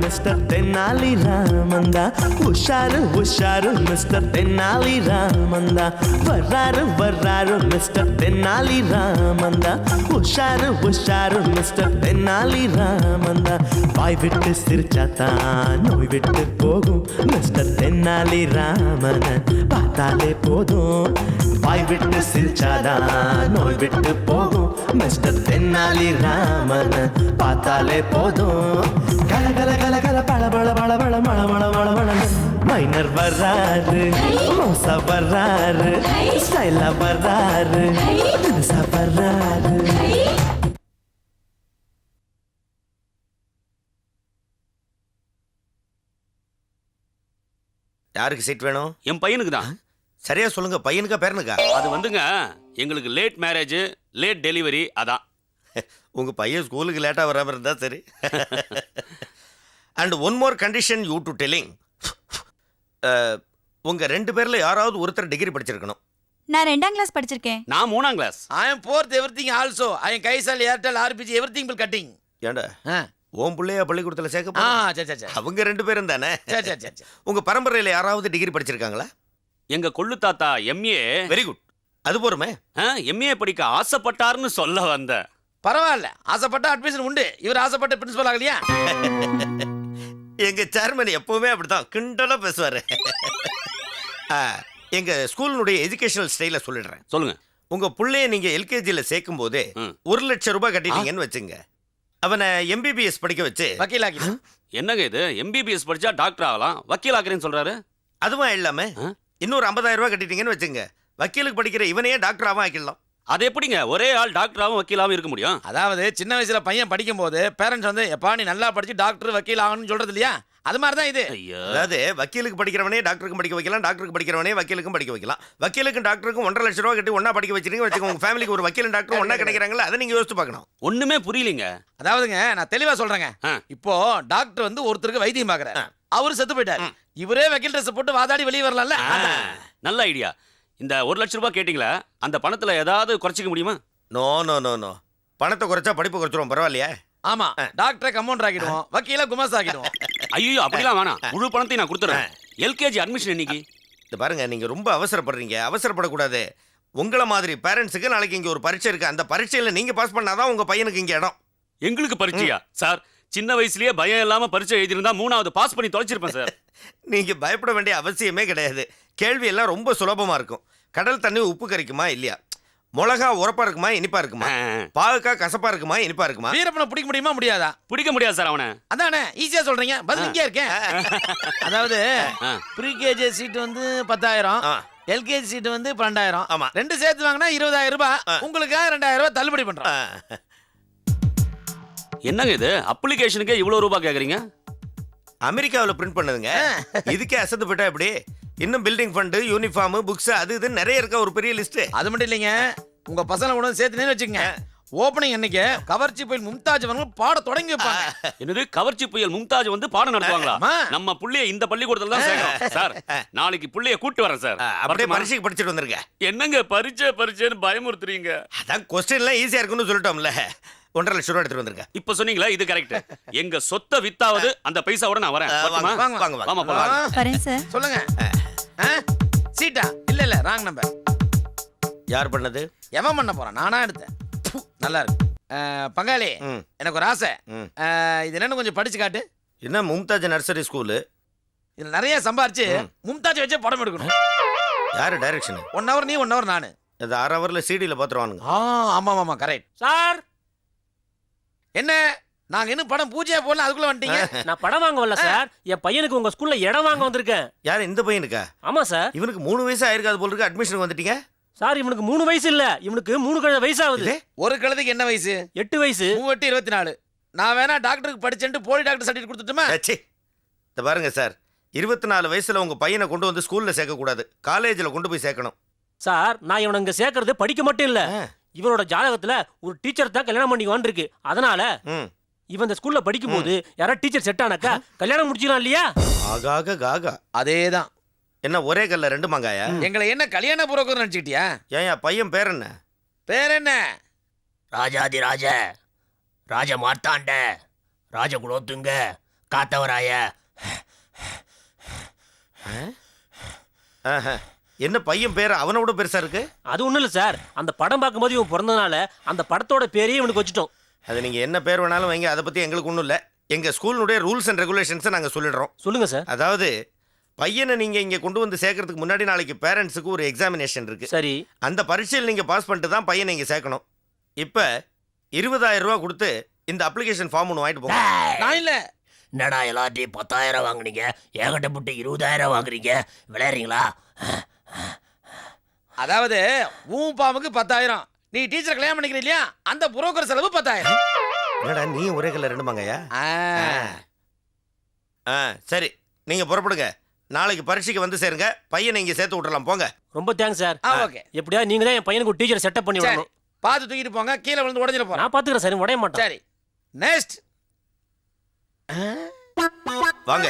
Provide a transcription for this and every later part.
Mister Tenali ராமந்தா. உஷாரு உஷாரு mister Tenali ராமந்தா. வர்றாரு மிஸ்டர் தென்னாலி ராமந்தா. உஷாரு உஷாரு மிஸ்டர் தென்னாலி ராமந்தா. வாய் விட்டு சிரிச்சாத்தான் நோய் விட்டு போகும் மிஸ்டர் தென்னாலி ராமன் பார்த்தாலே போதும். வாய் விட்டு சிரிச்சாதான் நோய் விட்டு போகும் மிஸ்டர் தென்னாலி ராமன் பார்த்தாலே போதும். கல கல கல கல பழ பழ பழ பழ மழ மழ மழ மழ. மைனர் வர்றாரு, மோசா வர்றாரு, ஸ்டைலா வர்றாரு, தினுசா வர்றாரு. யாருக்கு சீட் வேணும்? என் பையனுக்கு தான். சரியா சொல்லுங்க, பையனுக்கா பேரனுக்கா? அது வந்துங்க, எங்களுக்கு லேட் மேரேஜ் லேட் டெலிவரி. அதான் உங்க பையன் ஸ்கூலுக்கு லேட்டா வராம இருந்தா சரி. And one more condition you to telling. உங்க 2 பேர்ல யாராவது ஒருத்தர் டிகிரி படிச்சிருக்கணும். நான் 2ஆம் கிளாஸ் படிச்சிருக்கேன். நான் 3ஆம் class. I am fourth everything also. I am Kaisal, Airtel, RPG, everything will cutting. ஏண்டா ஓம் பிள்ளையா பள்ளிக்கூடத்துல சேர்க்க சரி. அவங்க 2 பேரும் தானே. சரி. உங்க பரம்பரையில யாராவது டிகிரி படிச்சிருக்காங்களா? எங்க கொள்ளு தாத்தா எம்ஏ. Very good. அது போருமே. எம்ஏ படிக்க ஆசைப்பட்டாருன்னு சொல்ல வந்த. பரவாயில்ல, ஆசைப்பட்ட அட்மிஷன் உண்டு. இவர் ஆசைப்பட்ட பிரின்சிபல் ஆகலையா? எங்க சேர்மன் எப்பவுமே அப்படித்தான் கிண்டலா பேசுவாரு. எங்க ஸ்கூலினுடைய எஜுகேஷனல் ஸ்டைல சொல்லிடுறேன். சொல்லுங்க. உங்க புள்ளைய நீங்க எல்கேஜில சேர்க்கும் போதே 1 லட்சம் ரூபாய் கட்டிட்டீங்கன்னு வச்சுங்க. அவனை எம்பிபிஎஸ் படிக்க வச்சு வக்கீல் ஆகி. என்னங்க இது, எம்பிபிஎஸ் படிச்சா டாக்டர் ஆகலாம், வக்கீல் ஆகிறேன்னு சொல்றாரு. அதுவும் இல்லாம இன்னொரு 50,000 ரூபாய் கட்டிட்டீங்கன்னு வச்சுங்க. வக்கீலுக்கு படிக்கிற இவனையே டாக்டராகவும் ஆக்கிடலாம். அது எப்படிங்க ஒரே ஆள் டாக்டராகவும் வக்கீலாகவும் இருக்க முடியும்? அதாவது சின்ன வயசுல பையன் படிக்கும் போது பேரண்ட்ஸ் வந்து எப்பா நீ நல்லா படிச்சு டாக்டர் வக்கீல் ஆகணும்னு சொல்றது இல்லையா? அது மாதிரி தான் இது. அதாவது வக்கீலுக்கு படிக்கிறவனே டாக்டருக்கும் படிக்க வைக்கலாம், டாக்டருக்கு படிக்கிறவனே வக்கீலுக்கும் படிக்க வைக்கலாம். வக்கீலுக்கும் டாக்டருக்கும் 1.5 லட்சம் ரூபாய் கட்டி ஒன்னா படிக்க வச்சிருக்கீங்க வச்சுக்கோங்க. உங்க ஃபேமிலிக்கு ஒரு வக்கீலும் டாக்டரும் ஒன்னா கிடைக்கிறாங்களா? அதை நீங்க யோசிச்சு பார்க்கணும். ஒண்ணுமே புரியலங்க. அதாவதுங்க நான் தெளிவா சொல்றேங்க. இப்போ டாக்டர் வந்து ஒருத்தருக்கு வைத்தியம் பார்க்கறாரு. அவரு செத்து போயிட்டாரு. இவரே வக்கீல் ட்ரெஸ் போட்டு வாதாடி வெளியே வரலாம்ல. நல்ல ஐடியா. இந்த 1 லட்சம் ரூபாய் கேட்டீங்களா, அந்த பணத்துல ஏதாவது குறைச்சிக்க முடியுமா? No no no no. பணத்தை குறைச்சா படிப்பு குறைச்சிரும். பரவாயில்லையா? ஆமா, டாக்டரை கம்பவுண்டர் ஆக்கிடுவோம், வக்கீல குமாஸ் ஆக்கிடுவோம். ஐயோ அப்படிலாம் வேணாம், முழு பணத்தையும் நான் கொடுத்துறேன். எல்கேஜி அட்மிஷன் இன்னைக்கு. இந்த பாருங்க, நீங்க ரொம்ப அவசரப்படுறீங்க. அவசரப்படக்கூடாது. உங்களை மாதிரி பேரண்ட்ஸுக்கு நாளைக்கு இங்க ஒரு பரீட்சை இருக்கு. அந்த பரீட்சையில நீங்க பாஸ் பண்ணாதான் உங்க பையனுக்கு இங்க இடம். எங்களுக்கு பரீட்சையா சார்? சின்ன வயசுலயே பயம் இல்லாம பரீட்சை எழுதிருந்தா 3வது பாஸ் பண்ணி தொலைச்சிருப்பேன் சார். நீங்க பயப்பட வேண்டிய அவசியமே கிடையாது. கேள்வி எல்லாம் ரொம்ப சுலபமா இருக்கும். கடல் தண்ணி உப்பு கரிக்குமா இல்லையா? மிளகா உரப்பா இருக்குமா இனிப்பா இருக்குமா? பாவக்காய் கசப்பா இருக்குமா இனிப்பா இருக்குமா? வீரப்பனை பிடிக்க முடியுமா முடியாதா? பிடிக்க முடியாது சார் அவனை. அதானே ஈஸியா சொல்றீங்க, பதில் இங்கே இருக்கேன். அதாவது ப்ரீகேஜி சீட் வந்து 10,000, எல்கேஜி சீட் வந்து 12,000. ஆமா, ரெண்டு சேர்த்து வாங்கினா 20,000 ரூபாய். உங்களுக்கு 2,000 ரூபாய் தள்ளுபடி பண்றோம். என்னங்க இது, அப்ளிகேஷனுக்கே இவ்வளவு ரூபாய் கேக்குறீங்க? அமெரிக்காவில் பிரிண்ட் பண்ணதுங்க. இதுக்கே அசந்து போயிட்டா எப்படி? இன்னும் பில்டிங் ஃபண்டு, யூனிஃபார்ம், புக்ஸ், அது இது நிறைய இருக்க ஒரு பெரிய லிஸ்ட். அது மட்டும் இல்லைங்க, உங்க பசங்களை கூட சேர்த்துனே வச்சுக்கங்க. ஓப்பனிங் அன்னைக்கு கவர்ச்சி புயல் மும்தாஜ் அவர்கள் பாட தொடங்கி வைப்பாங்க. என்னது, கவர்ச்சி புயல் மும்தாஜ் வந்து பாடம் நடத்துவாங்களா? நம்ம புள்ளைய இந்த பள்ளிக்கூடத்துல தான் சேர்க்கணும் சார். நாளைக்கு புள்ளைய கூட்டி வரேன் சார். அப்படியே பரீட்சைக்கு படிச்சுட்டு வந்துருங்க. என்னங்க பரீட்சைன்னு பயமுறுத்துறீங்க? அதான் கொஸ்டின்லாம் ஈஸியா இருக்குன்னு சொல்லிட்டோம்ல. 1.5 லட்சம் ரூபாய் எடுத்துட்டு வந்துருங்க. இப்ப சொன்னீங்களா, இது கரெக்ட். எங்க சொத்தை வித்தாவது அந்த பைசாவோட நான் வரேன். வரேன் சார். சொல்லுங்க. சீட்டா? இல்ல ராங் நம்பர். யார் பண்ணது? எவன் பண்ண போறான்? நானா எடுத்தேன். நல்லா இருக்கு. பங்காளி, எனக்கு ஒரு ஆசை. இது என்னன்னு கொஞ்சம் படிச்சு காட்டு. என்ன மும்தாஜ் நர்சரி ஸ்கூலு? இதுல நிறைய சம்பாரிச்சு மும்தாஜ் வச்சே படம் எடுக்கணும். யாரு டைரக்ஷன்? 1 hour நீ 1 hour நானு. அது 6 ஹவர்ல சிடில பாத்துருவானுங்க. ஆமா கரெக்ட் சார். என்ன நாங்க இன்னும் படம் பூஜையா போடல, அதுக்குள்ள வந்துட்டீங்க. நான் படம் வாங்க வரல சார், என் பையனுக்கு உங்க ஸ்கூல்ல இடம் வாங்க வந்திருக்கேன். யார் இந்த பையனுக்கா? ஆமா சார். இவனுக்கு 3 வயசு ஆயிருக்காது போல இருக்கு. அட்மிஷனுக்கு வந்துட்டீங்க சார். இவனுக்கு 3 வயசு இல்ல, இவனுக்கு 3 வயசு ஆகுது. ஒரு கழுதைக்கு என்ன வயசு? 8 வயசு. 3 24. நான் வேணா டாக்டருக்கு படிச்சேன்ட்டு போலி டாக்டர் சர்டிஃபிகேட் கொடுத்துட்டுமா? இந்த பாருங்க சார், 24 வயசுல உங்க பையனை கொண்டு வந்து ஸ்கூல்ல சேர்க்க கூடாது, காலேஜ்ல கொண்டு போய் சேர்க்கணும். சார், நான் இவனை இங்க சேர்க்கறது படிக்க மட்டும் இல்ல, இவனோட ஜாதகத்துல ஒரு டீச்சர் தான் கல்யாணம் பண்ணிக்குவான் இருக்கு. அதனால இவன் இந்த ஸ்கூல்ல படிக்கும் போது யாராவது டீச்சர் செட் ஆனாக்கா கல்யாணம் முடிச்சிடலாம் இல்லையா? ஆகாக காகா. அதேதான். என்ன ஒரே கல்ல 2 மாங்காயா? எங்களை என்ன கல்யாண புரோக்கர் நினைச்சிட்டியா? ஏன் பையன் பேர் என்ன? பேர் என்ன? ராஜாதி ராஜ, ராஜ மார்த்தாண்ட, ராஜகுலோத்துங்க, காத்தவராய. ஆஹா. என்ன பையன் பேர் அவனோட பெருசா இருக்கு? அது ஒண்ணும் இல்ல சார், அந்த படம் பார்க்கும்போது இவன் பிறந்தனால அந்த படத்தோட பேரையே இவனுக்கு வச்சுட்டோம். அது நீங்க என்ன பேர் வேணாலும் வைங்க, அதை பத்தி எங்களுக்கு ஒன்றும் இல்லை. எங்க ஸ்கூலுடைய ரூல்ஸ் அண்ட் ரெகுலேஷன்ஸை நாங்க சொல்லிடுறோம். சொல்லுங்க சார். அதாவது பையனை நீங்க இங்க கொண்டு வந்து சேர்க்கறதுக்கு முன்னாடி நாளைக்கு பேரண்ட்ஸுக்கு ஒரு எக்ஸாமினேஷன் இருக்கு. சரி. அந்த பரீட்சையில் நீங்க பாஸ் பண்ணிட்டு தான் பையனை இங்க சேர்க்கணும். இப்ப 20,000 ரூபா கொடுத்து இந்த அப்ளிகேஷன் ஃபார்ம் ஒன்று வாங்கிட்டு போங்க. நான் இல்ல. என்னடா எல்லாத்தையும் 10,000 வாங்குனீங்க, ஏகட்ட போட்டு 20,000 வாங்குறீங்க, விளையாடுறீங்களா? அதாவது உன் பாம்புக்கு 10,000, நீ டீச்சர் கல்யாணம் பண்ணிக்கிற இல்லையா, அந்த புரோக்கர் செலவு 10,000. என்னடா நீ ஒரே கல்ல ரெண்டு மாங்கயா? சரி, நீங்க புறப்படுங்க. நாளைக்கு பரீட்சைக்கு வந்து சேருங்க. பையனை இங்க சேர்த்து விட்டுறலாம், போங்க. ரொம்ப தேங்க்ஸ் சார். ஓகே. எப்படியா நீங்க தான் என் பையனுக்கு ஒரு டீச்சர் செட்டப் பண்ணி சரி, விடணும். பார்த்து தூக்கிட்டு போங்க, கீழே விழுந்து உடஞ்சிட போறேன். நான் பாத்துக்கிறேன் சார், உடைய மாட்டேன். சரி, நெக்ஸ்ட். வாங்க.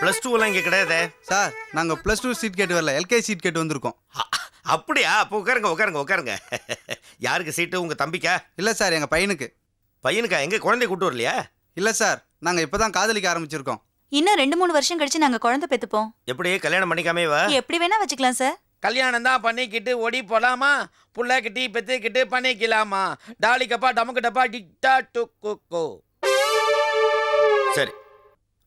+2 எல்லாம் இங்க கிடையாதே சார். நாங்கள் +2 சீட் கேட்டு வரல, எல்கேஜி சீட் கேட்டு வந்திருக்கோம். அப்படியா? அப்போ உட்காருங்க. யாருக்கு சீட்டு? உங்க தம்பிக்கா? இல்லை சார், எங்கள் பையனுக்கு. பையனுக்கா? எங்க குழந்தைய கூட்டு வரலையா? இல்லை சார், நாங்கள் இப்போ தான் காதலிக்க ஆரம்பிச்சிருக்கோம். இன்னும் 2-3 வருஷம் கழிச்சு நாங்க குழந்தை பெத்துப்போம். எப்படி கல்யாணம் பண்ணிக்காமே வா? எப்படி வேணா வச்சுக்கலாம் சார். கல்யாணம் தான் பண்ணிக்கிட்டு ஓடி போலாமா, புள்ள கிட்டி பெத்துக்கிட்டு பண்ணிக்கலாமா, டாலி கப்பா டமுக்கு டப்பா டிட்டா டுக்கு. சரி,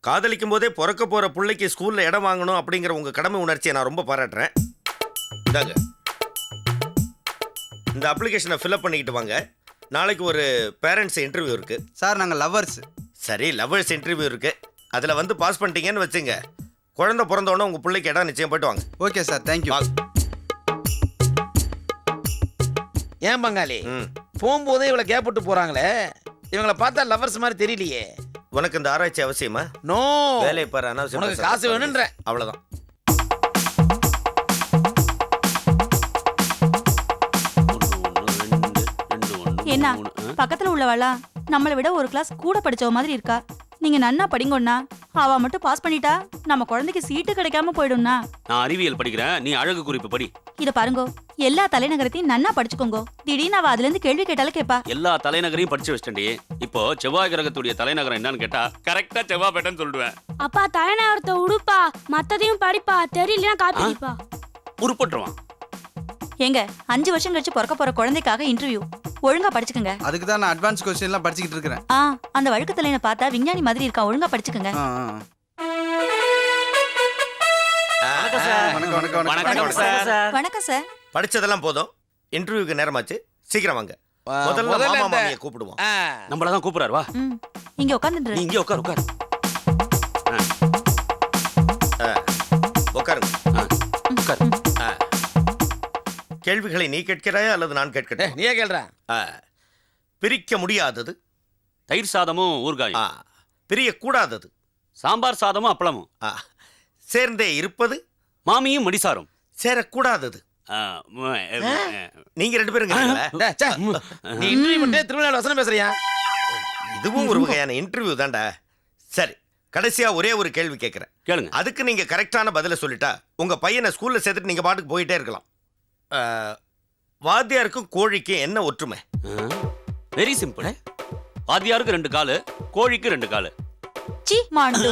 காதலிக்கும் போதே பிறக்க போற பிள்ளைக்கு ஸ்கூல்ல இடம் வாங்கணும் அப்படிங்கிற உங்க கடமை உணர்ச்சியை நான் ரொம்ப பாராட்டுறேன். இந்தாங்க, இந்த அப்ளிகேஷனை ஃபில்அப் பண்ணிக்கிட்டு வாங்க. நாளைக்கு ஒரு பேரண்ட்ஸ் இன்டர்வியூ இருக்கு. சார், நாங்கள் லவ்வர்ஸ். சரி, லவ்வர்ஸ் இன்டர்வியூ இருக்கு. அதில் வந்து பாஸ் பண்ணிட்டீங்கன்னு வச்சுங்க, குழந்தை பிறந்தோடனே உங்கள் பிள்ளைக்கு இடம் நிச்சயம் போயிட்டு வாங்க. Okay sir, thank you. ஏன் பங்காளி போகும்போதே இவளை கேப்பட்டு போறாங்களே, இவங்களை பார்த்தா லவர்ஸ் மாதிரி தெரியலையே. உனக்கு இந்த ஆராய்ச்சி அவசியமா? நோ, வேலையை பாரு, அனாவசியம் உனக்கு பேசாத. காசு வேணுன்ற அவ்வளவுதான். என்ன பக்கத்துல உள்ளவாளா நம்மளை விட ஒரு கிளாஸ் கூட படிச்சவ மாதிரி இருக்கா. நீங்க நன்னா படிங்கண்ணா, அவ மட்டும் பாஸ் பண்ணிட்டா நம்ம குழந்தைக்கு சீட்டு கிடைக்காம போயிடும்னா. நான் அறிவியல் படிக்கிறேன், நீ அழகு குறிப்பு படி. இத பாருங்கோ, எல்லா தலைநகரத்தையும் நன்னா படிச்சுக்கோங்க. திடீர்னு அவ அதுல இருந்து கேள்வி கேட்டாலும் கேப்பா. எல்லா தலைநகரையும் படிச்சு வச்சிட்டேன்டி. இப்போ செவ்வாய் கிரகத்துடைய தலைநகரம் என்னன்னு கேட்டா கரெக்டா செவ்வாய்பேட்டைன்னு சொல்லிடுவேன். அப்பா தலைநகரத்தை உடுப்பா, மத்ததையும் படிப்பா, தெரியலனா காப்பிப்பா. உருப்பட்டுருவான். ஏங்க 5 வருஷம் கழிச்சு பிறக்க போற குழந்தைக்காக இன்டர்வியூ, ஒழுங்கா படிச்சுக்கங்க. அதுக்கு தான் நான் அட்வான்ஸ் கொஸ்டின்லாம் படிச்சுக்கிட்டு இருக்கிறேன். அந்த வழுக்கு தலையனை பார்த்தா விஞ்ஞானி மாதிரி இருக்கா, ஒழுங்கா படிச்சுக்கங்க. வணக்கம் சார். வணக்கம் சார். வணக்கம் சார். படிச்சதெல்லாம் போதும், இன்டர்வியூக்கு நேரமாச்சு, சீக்கிரம் வாங்க. முதல்ல மாமா மாமியை கூப்பிடுவோம். நம்மள தான் கூப்பிடுறாரு, வா. இங்க உட்கார்ந்துட்டு நீ இங்கே உட்காரு. உட்காருங்க. உட்காரு. கேள்விகளை நீ கேட்கிறாயா அல்லது நான் கேட்கிறேன்? நீயே கேள்ற. பிரிக்க முடியாதது தயிர் சாதமும் ஊறுகாயும். பிரியக்கூடாதது சாம்பார் சாதமும் அப்பளமும். சேர்ந்தே இருப்பது மாமியும் மடிசாரும். சேரக்கூடாதது நீங்க 2 பேரும். நீ இன்டர்வியூ பண்ணி திருவிழா வசனம் பேசுறியா? இதுவும் ஒரு வகையான இன்டர்வியூ தான்டா. சரி, கடைசியா ஒரே ஒரு கேள்வி கேட்கிறேன், கேளுங்க. அதுக்கு நீங்க கரெக்டான பதில சொல்லிட்டா உங்க பையனை ஸ்கூல்ல சேர்த்துட்டு நீங்க பாட்டுக்கு போயிட்டே இருக்கலாம். வாத்தியாருக்கும் கோழிக்கும் என்ன ஒற்றுமை? Very simple. வாத்தியாருக்கு 2 காலு, கோழிக்கு 2 காலு. சீ மாண்டு,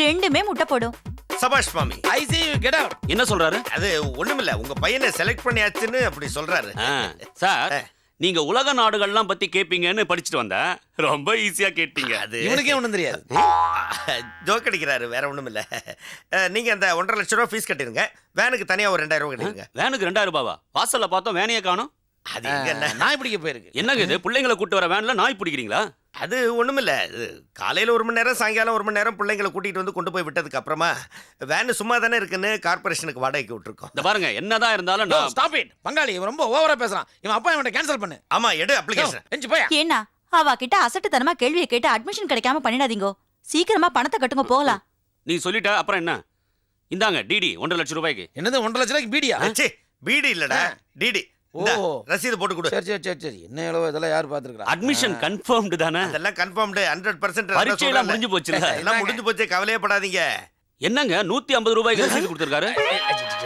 ரெண்டுமே முட்டை போடும். சபாஷ் மாமி. ஐ see you, get out. என்ன சொல்றாரு? அது ஒண்ணுமில்ல, உங்க பையனை செலக்ட் பண்ணியாச்சுன்னு அப்படி சொல்றாரு. சார், நீங்க உலக நாடுகள்லாம் பத்தி கேப்பீங்கன்னு படிச்சுட்டு வந்தேன். ரொம்ப ஈஸியா கேட்டீங்க. அது இவனுக்கே ஒண்ணும் தெரியாது. ஜோக் அடிக்கிறாரு, வேற ஒண்ணும் இல்ல. நீங்க அந்த 1.5 லட்சம் ரூபாய் ஃபீஸ் கட்டிருங்க, வேனுக்கு தனியா ஒரு 2,000 ரூபாய் கட்டிருங்க. வேனுக்கு 2,000 ரூபாவா? வாசல்ல பார்த்தோம், வேனையே காணோம். அது எங்க என்ன? நாய் பிடிக்க போயிருக்கு. என்னங்க இது, பிள்ளைங்களை கூட்டு வர வேன்ல நாய் பிடிக்கிறீங்களா? அது ஒண்ணுமில்ல, காலையில 1 மணி நேரம், சாயங்காலம் 1 மணி நேரம் பிள்ளைங்களை கூட்டிட்டு வந்து கொண்டு போய் விட்டதுக்கு அப்புறமா வேன் சும்மா தானே இருக்குன்னு கார்பரேஷனுக்கு வாடகைக்கு விட்டுருக்கோம். இந்த பாருங்க, என்னதான் இருந்தாலும் No, நான் stop it. பங்காளி இவன் ரொம்ப ஓவரா பேசுறான். இவன் அப்பா இவன்ட்ட கேன்சல் பண்ணு. ஆமா, எடு அப்ளிகேஷன். எஞ்சி போயா. ஏன்னா அவ கிட்ட அசட்டுத்தனமா கேள்வியை கேட்டு அட்மிஷன் கிடைக்காம பண்ணிடாதீங்கோ. சீக்கிரமா பணத்தை கட்டுங்க, போகலாம். நீ சொல்லிட்ட அப்புறம் என்ன? இந்தாங்க டிடி 1.5 லட்சம் ரூபாய்க்கு. என்னது 1.5 லட்சம் ரூபாய்க்கு பீடியா? ச்சே, பீடி இல்லடா, டிடி. ஓ, ரசீது போட்டு கொடு. சரி. என்ன எவ்வளவு இதெல்லாம் யார் பாத்துக்கறா? அட்மிஷன் கன்ஃபர்ம்டு தானே? அதெல்லாம் கன்ஃபார்ம்டு, 100%. பரீட்சை எல்லாம் முடிஞ்சு போச்சுல. எல்லாம் முடிஞ்சு போச்சு, கவலையே படாதீங்க. என்னங்க 150 ரூபாய்க்கு ரசீது கொடுத்திருக்காரு?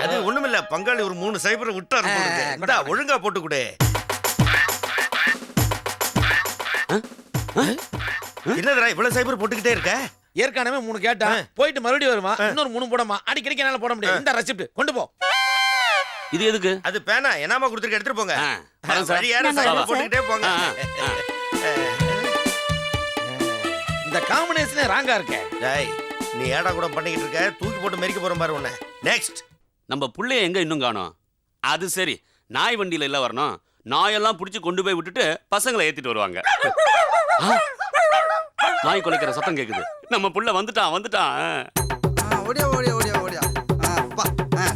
அது ஒண்ணுமில்ல, பங்காளி ஒரு 3 சைபர் விட்டாரு போடுங்க. இந்தா, ஒழுங்கா போட்டு கொடு. என்னதுடா இவ்வளவு சைபர் போட்டுக்கிட்டே இருக்க? ஏற்கனவே 3 கேட்டான் போயிட்டு மறுபடியும் வருவான் இன்னொரு 3 போடமா அடிக்கடிக்கு என்னால போட முடியாது இந்த ரெசிப்ட் கொண்டு போ இது எதுக்கு? அது பேனா என்னாமா கொடுத்துருக்க எடுத்துட்டு போங்க வரேன் சார். வழியார நாங்க சைக்கிள் வரோம் போட்டுக்கிட்டே போங்க இந்த காம்பினேஷனே ராங்கா இருக்கே டேய் நீ ஏடா கூட பண்ணிக்கிட்டு இருக்க தூக்கி போட்டு மெரிக்க போற பாரு உன்னை நெக்ஸ்ட் நம்ம புள்ளைய எங்க இன்னும் காணோம்? அது சரி, நாய் வண்டியில எல்லாம் வரணும். நாயெல்லாம் பிடிச்சி கொண்டு போய் விட்டுட்டு பசங்களை ஏத்திட்டு வருவாங்க. நாய் குலைக்கிற சத்தம் கேக்குது. நம்ம புள்ள வந்துட்டான் வந்துட்டான். ஓடியா ஓடியா ஓடியா ஓடியா அப்பா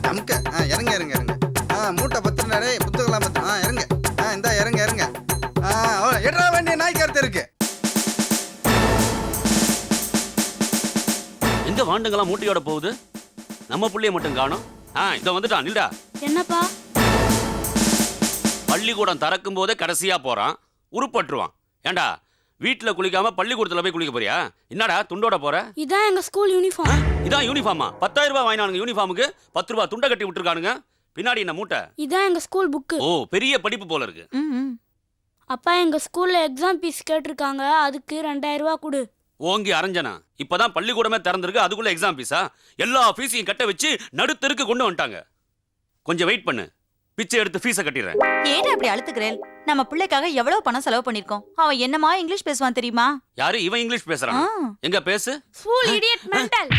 நமக்கு இறங்க இறங்க இறங்க மூட்டை பத்திரே புத்தகலாம் பத்திரம் இறங்க இந்தா இறங்க இறங்க எட்ரா வேண்டிய நாய் கருத்து இருக்கு. எங்க வாண்டுங்களாம் மூட்டையோட போகுது? நம்ம புள்ளைய மட்டும் காணோம். இத வந்துட்டான். நில்டா. என்னப்பா? பள்ளிக்கூடம் திறக்கும் போதே கடைசியா போறான். உருப்பட்டுருவான். ஏண்டா வீட்டுல குளிக்காம பள்ளிக்கூடத்துல போய் குளிக்க போறியா? என்னடா துண்டோட போற? இதான் எங்க ஸ்கூல் யூனிஃபார்ம். இதான் யூனிஃபார்மா? 10,000 ரூபாய் வாங்கினானுங்க யூனிஃபார்முக்கு. 10 ரூபாய் துண்டை கட்டி விட்டுருக்கானுங்க. பின்னாடி என்ன மூட்டை? இதான் எங்க ஸ்கூல் புக்கு. ஓ பெரிய படிப்பு போல இருக்கு. அப்பா எங்க ஸ்கூல்ல எக்ஸாம் ஃபீஸ் கேட்டிருக்காங்க, அதுக்கு 2000 ரூபாய் கொடு. ஓங்கி அரைஞ்சனா? இப்பதான் பள்ளிக்கூடமே திறந்திருக்கு, அதுக்குள்ள எக்ஸாம் ஃபீஸா? எல்லா ஃபீஸையும் கட்ட வச்சு நடுத்தருக்கு கொண்டு வந்துட்டாங்க. கொஞ்சம் வெயிட் பண்ணு, பிச்சை எடுத்து ஃபீஸை கட்டிடுறேன். ஏன் அப்படி அழுத்துக்கிறேன்? நம்ம பிள்ளைக்காக எவ்வளவு பணம் செலவு பண்ணிருக்கோம். அவன் என்னமா இங்கிலீஷ் பேசுவான் தெரியுமா? யாரு இவன் இங்கிலீஷ் பேசுறான்? எங்க பேசு. School idiot mental.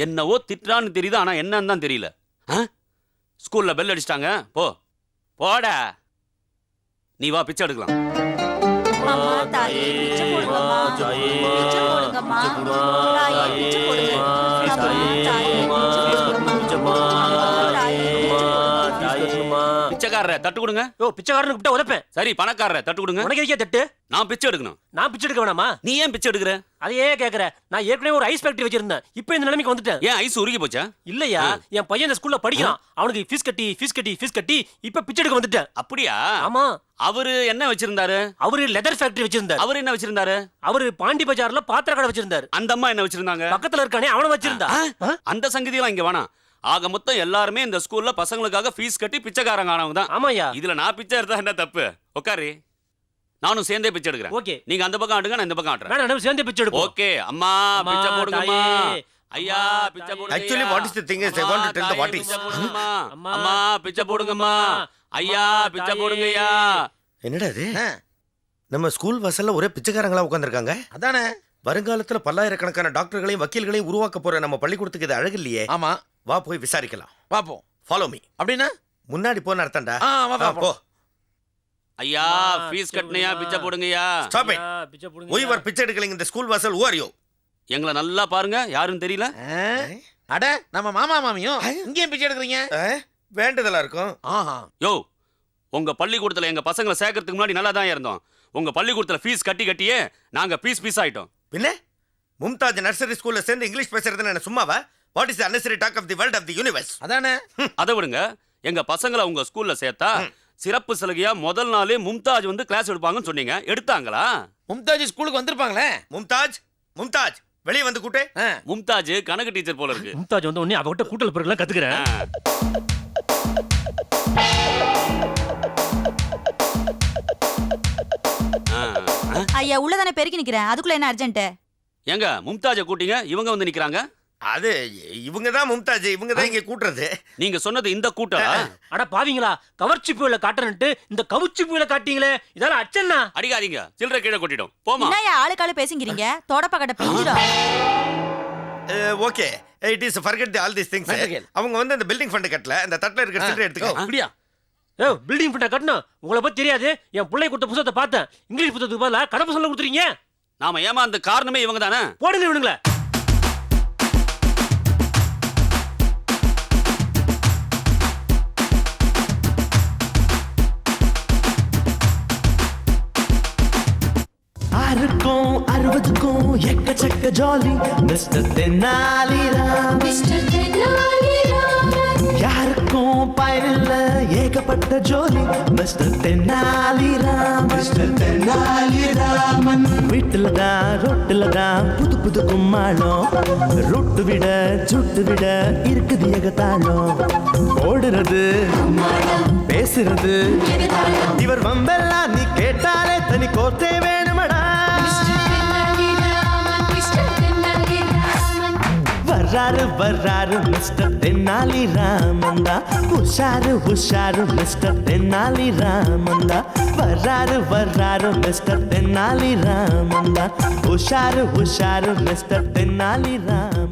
என்னவோ திட்டுறான்னு தெரியுது, ஆனா என்னன்னு தான் தெரியல. ஸ்கூல்ல பெல் அடிச்சிட்டாங்க. போ போடா. நீ வா பிச்சை எடுக்கலாம். அம்மா தாயே பிச்சை போடுங்கம்மா. பிச்சை போடுங்கம்மா. தாயே பிச்சை போடுங்க. அம்மா தாயே பிச்சை போடுங்க. பிச்சைக்காரரை தட்டு கொடுங்க. யோ பிச்சைக்காரனுக்கு விட்டா உதப்பேன். சரி பணக்காரரை தட்டு கொடுங்க. உனக்கு எதுக்கே தட்டு? நான் பிச்சை எடுக்கணும். நான் பிச்சை எடுக்க வேணாமா? நீ ஏன் பிச்சை எடுக்கிற? அதையே கேக்குற. நான் ஏற்கனவே ஒரு ஐஸ் ஃபேக்டரி வச்சிருந்தேன். இப்போ இந்த நிலைமைக்கு வந்துட்டேன். ஏன் ஐஸ் உருகி போச்சா? இல்லையா, என் பையன் இந்த ஸ்கூல்ல படிக்கிறான். அவனுக்கு ஃபீஸ் கட்டி இப்ப பிச்சை எடுக்க வந்துட்டேன். அப்படியா? ஆமா. அவரு என்ன வச்சிருந்தாரு? அவரு லெதர் ஃபேக்டரி வச்சிருந்தார். அவரு என்ன வச்சிருந்தாரு? அவரு பாண்டி பஜார்ல பாத்திர கடை வச்சிருந்தார். அந்த அம்மா என்ன வச்சிருந்தாங்க? பக்கத்துல இருக்கானே அவன வச்சிருந்தா. அந்த சங்கதியெல்லாம் இங்க வேணாம். ஆக மொத்தம் எல்லாருமே இந்த ஸ்கூல்ல பசங்களுக்காக ஃபீஸ் கட்டி பிச்சைக்காரங்க ஆனவங்க தான். ஆமாயா. இதுல நான் பிச்சை எடுத்தா என்ன தப்பு? உட்காரு. நானும் சேர்ந்தே பிச்சை எடுக்கிறேன். ஓகே. நீங்க அந்த பக்கம் ஆடுங்க, நான் இந்த பக்கம் ஆடுறேன். வேணா நம்ம சேர்ந்து பிச்சை எடுப்போம். ஓகே. அம்மா பிச்சை போடுங்கம்மா. ஐயா பிச்சை போடுங்க. Actually, what is the thing is, I want to tell the what is. பிச்சை போடுங்கம்மா. அம்மா பிச்சை போடுங்கம்மா. ஐயா பிச்சை போடுங்கய்யா. என்னடா இது? நம்ம ஸ்கூல் வாசல்ல ஒரே பிச்சைக்காரங்களா உட்கார்ந்திருக்காங்க. அதானே வருங்காலத்துல பல்லாயிரக்கணக்கான டாக்டர்களையும் வக்கீல்களையும் உருவாக்க போற நம்ம பள்ளிக்கூடத்துக்கு இது அழகு இல்லையே. ஆமா வா போய் விசாரிக்கலாம். பாப்போம். Follow me. அப்படின்னா முன்னாடி போன அர்த்தம்டா. வா போ. ஐயா ஃபீஸ் கட்டணையா பிச்சை போடுங்கய்யா. Stop it. பிச்சை போடுங்க. We were பிச்சை எடுக்கலைங்க இந்த ஸ்கூல் வாசல். Who are you? எங்களை நல்லா பாருங்க, யாரும் தெரியல. அட நம்ம மாமா மாமியும் இங்கேயும் பிச்சை எடுக்கிறீங்க. வேண்டதெல்லாம் இருக்கும். யோ உங்க பள்ளிக்கூடத்துல எங்க பசங்களை சேர்க்கறதுக்கு முன்னாடி நல்லா தான் இருந்தோம். உங்க பள்ளிக்கூடத்துல ஃபீஸ் கட்டியே நாங்க பீஸ் ஆயிட்டோம். பின்ன மும்தாஜ் நர்சரி ஸ்கூல்ல சேர்ந்து இங்கிலீஷ் பேசுறது என்ன சும்மாவா? What is the unnecessary talk of the world of the universe? அதானே. அதை விடுங்க. எங்க பசங்களை உங்க ஸ்கூல்ல சேர்த்தா சிறப்பு சலுகையா முதல் நாளே மும்தாஜ் வந்து கிளாஸ் எடுப்பாங்கன்னு சொன்னீங்க. எடுத்தாங்களா? மும்தாஜ் ஸ்கூலுக்கு வந்திருப்பாங்களே. மும்தாஜ் வெளியே வந்து கூட்டு. மும்தாஜ் கணக்கு டீச்சர் போல இருக்கு. மும்தாஜ் வந்து உடனே அவகிட்ட கூட்டல் பிறகுலாம் கத்துக்கிறேன். ஐயா உள்ளதானே பெருக்கி நிக்கிறேன். அதுக்குள்ள என்ன அர்ஜென்ட்? எங்க மும்தாஜை கூட்டிங்க, இவங்க வந்து நிக்கிறாங்க. அது இவங்க தான் மும்தாஜ், இவங்க தான் இங்க கூட்டுறது. நீங்க சொன்னது இந்த கூட்டா? அட பாவீங்களா, கவர்ச்சி புயல காட்டறன்ட்டு இந்த கவுச்சி புயல காட்டிங்களே, இதெல்லாம் அச்சன்னா. அடிக்காதீங்க, சில்லறை கீழே கொட்டிடும். போமா. என்னய்யா ஆளுக்கால பேசிக்கிறீங்க? தோடப்ப கடை பிஞ்சிடும். Okay, it is forget all these things. அவங்க வந்து அந்த பில்டிங் ஃபண்ட் கட்டல, அந்த தட்ல இருக்கிற சில்லறை எடுத்துக்கோ. அப்படியா? ஏ பில்டிங் ஃபண்ட கட்டணும். உங்களை பத்தி தெரியாது. என் பிள்ளை கொடுத்த புத்தகத்தை பார்த்தேன். இங்கிலீஷ் புத்தகத்துக்கு பதிலா கடை புத்தகம் கொடுத்துறீங்க. நாம ஏமாந்த காரணமே இவங்க தானே. போடுங்க இவனுங்களே. ஆறுக்கும் 60க்கும் எக்கச்சக்க ஜாலி மிஸ்டர் தென்னாலிராம். யாருக்கும் பயனில்ல ஏகப்பட்ட ஜோலி மிஸ்டர் தென்னாலிராம். வீட்டுல தான் ரொட்டுல தான் புது புது கும்மாளம். ரொட்டு விட சுட்டு விட இருக்குது ஏகத்தாளம். ஓடுறது பேசுறது இவர் வம்பெல்லாம் நீ கேட்டாலே தனி கோர்த்தே வேணுமடா. வர்றாரு வர்றாரு மிஸ்டர் தென்னாலி ராமந்தா உஷாரு உஷாரு மிஸ்டர் தென்னாலி ராமந்தா வர்றாரு வர்றாரு மிஸ்டர் தென்னாலி ராமந்தா உஷாரு உஷாரு மிஸ்டர் தென்னாலி ராமந்தா